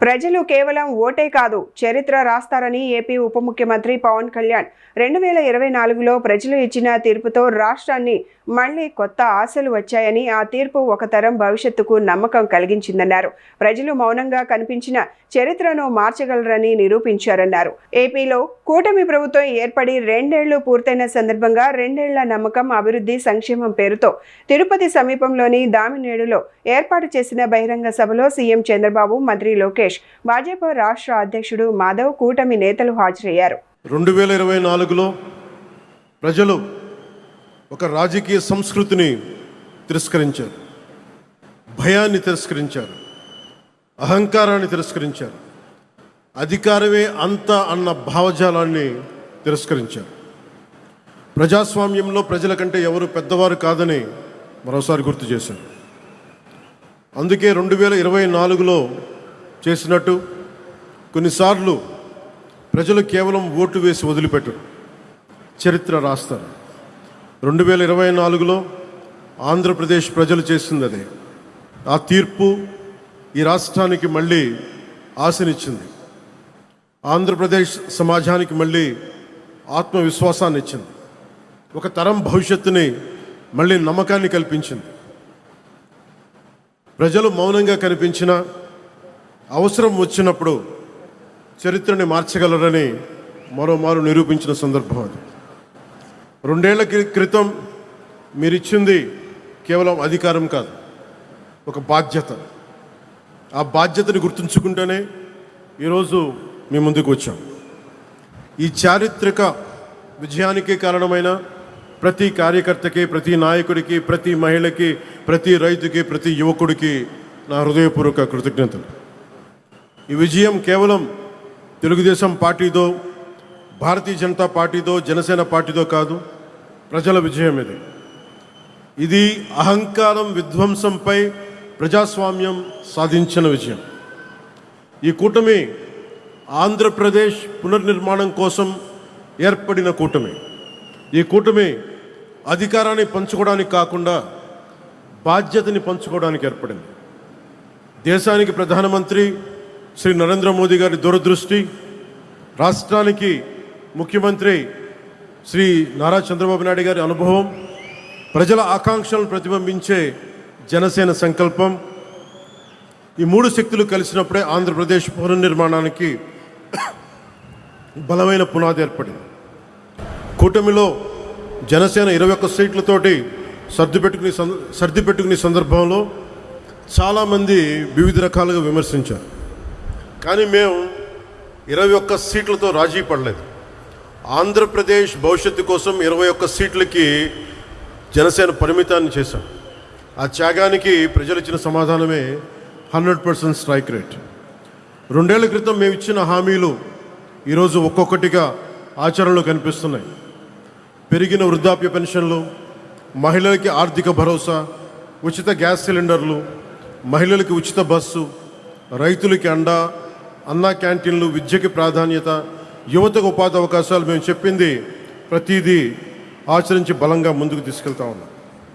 ప్రజలు కేవలం ఓటే కాదు చరిత్ర రాస్తారని ఏపీ ఉప ముఖ్యమంత్రి పవన్ కళ్యాణ్ 2024లో ప్రజలు ఇచ్చిన తీర్పుతో రాష్ట్రాన్ని మళ్లీ కొత్త ఆశలు వచ్చాయని, ఆ తీర్పు ఒక తరం భవిష్యత్తుకు నమ్మకం కలిగించిందన్నారు. ప్రజలు మౌనంగా కనిపించిన చరిత్రను మార్చగలరని నిరూపించారన్నారు. ఏపీలో కూటమి ప్రభుత్వం ఏర్పడి 2 ఏళ్లు పూర్తయిన సందర్భంగా 2 ఏళ్ల నమ్మకం, అభివృద్ధి, సంక్షేమం పేరుతో తిరుపతి సమీపంలోని దామినేడులో ఏర్పాటు చేసిన బహిరంగ సభలో సీఎం చంద్రబాబు, మంత్రి లోకేష్, భాజపా రాష్ట్ర అధ్యక్షుడు మాధవ్, కూటమి నేతలు హాజరయ్యారు. 2024లో ప్రజలు ఒక రాజకీయ సంస్కృతిని తిరస్కరించారు, భయాన్ని తిరస్కరించారు, అహంకారాన్ని తిరస్కరించారు, అధికారమే అంత అన్న భావజాలాన్ని తిరస్కరించారు. ప్రజాస్వామ్యంలో ప్రజల కంటే ఎవరు పెద్దవారు కాదని మరోసారి గుర్తు చేశారు. అందుకే 2024లో చేసినట్టు కొన్నిసార్లు ప్రజలు కేవలం ఓటు వేసి వదిలిపెట్టరు, చరిత్ర రాస్తారు. 2024లో ఆంధ్రప్రదేశ్ ప్రజలు చేసింది అదే. ఆ తీర్పు ఈ రాష్ట్రానికి మళ్ళీ ఆశనిచ్చింది, ఆంధ్రప్రదేశ్ సమాజానికి మళ్ళీ ఆత్మవిశ్వాసాన్ని ఇచ్చింది, ఒక తరం భవిష్యత్తుని మళ్ళీ నమ్మకాన్ని కల్పించింది. ప్రజలు మౌనంగా కనిపించిన అవసరం వచ్చినప్పుడు చరిత్రని మార్చగలరని మరోమారు నిరూపించిన సందర్భం అది. 2 ఏళ్ల క్రితం మీరిచ్చింది కేవలం అధికారం కాదు, ఒక బాధ్యత. ఆ బాధ్యతని గుర్తుంచుకుంటేనే ఈరోజు మీ ముందుకు వచ్చాం. ఈ చారిత్రక విజయానికి కారణమైన ప్రతి కార్యకర్తకి, ప్రతి నాయకుడికి, ప్రతి మహిళకి, ప్రతి రైతుకి, ప్రతి యువకుడికి నా హృదయపూర్వక కృతజ్ఞతలు. ఈ విజయం కేవలం తెలుగుదేశం పార్టీదో, భారతీయ జనతా పార్టీదో, జనసేన పార్టీదో కాదు, ప్రజల విజయం ఇది. ఇది అహంకారం, విధ్వంసంపై ప్రజాస్వామ్యం సాధించిన విజయం. ఈ కూటమి ఆంధ్రప్రదేశ్ పునర్నిర్మాణం కోసం ఏర్పడిన కూటమి. ఈ కూటమి అధికారాన్ని పంచుకోవడానికి కాకుండా బాధ్యతని పంచుకోవడానికి ఏర్పడింది. దేశానికి ప్రధానమంత్రి శ్రీ నరేంద్ర మోదీ గారి దూరదృష్టి, రాష్ట్రానికి ముఖ్యమంత్రి శ్రీ నారా చంద్రబాబు నాయుడు గారి అనుభవం, ప్రజల ఆకాంక్షలను ప్రతిబింబించే జనసేన సంకల్పం, ఈ 3 శక్తులు కలిసినప్పుడే ఆంధ్రప్రదేశ్ పునర్నిర్మాణానికి బలమైన పునాది ఏర్పడింది. కూటమిలో జనసేన 21 సీట్లతోటి సర్దిపెట్టుకునే సందర్భంలో చాలామంది వివిధ రకాలుగా విమర్శించారు. కానీ మేము 21 సీట్లతో రాజీ పడలేదు. ఆంధ్రప్రదేశ్ భవిష్యత్తు కోసం 21 సీట్లకి జనసేన పరిమితాన్ని చేశాం. ఆ త్యాగానికి ప్రజలు ఇచ్చిన సమాధానమే 100% స్ట్రైక్ రేట్. 2 ఏళ్ల క్రితం మేము ఇచ్చిన హామీలు ఈరోజు ఒక్కొక్కటిగా ఆచరణలో కనిపిస్తున్నాయి. పెరిగిన వృద్ధాప్య పెన్షన్లు, మహిళలకి ఆర్థిక భరోసా, ఉచిత గ్యాస్ సిలిండర్లు, మహిళలకి ఉచిత బస్సు, రైతులకి అండా, అన్నా క్యాంటీన్లు, విద్యకి ప్రాధాన్యత, యువతకు ఉపాధి అవకాశాలు, మేము చెప్పింది ప్రతిదీ ఆచరించి బలంగా ముందుకు తీసుకెళ్తా ఉన్నాం.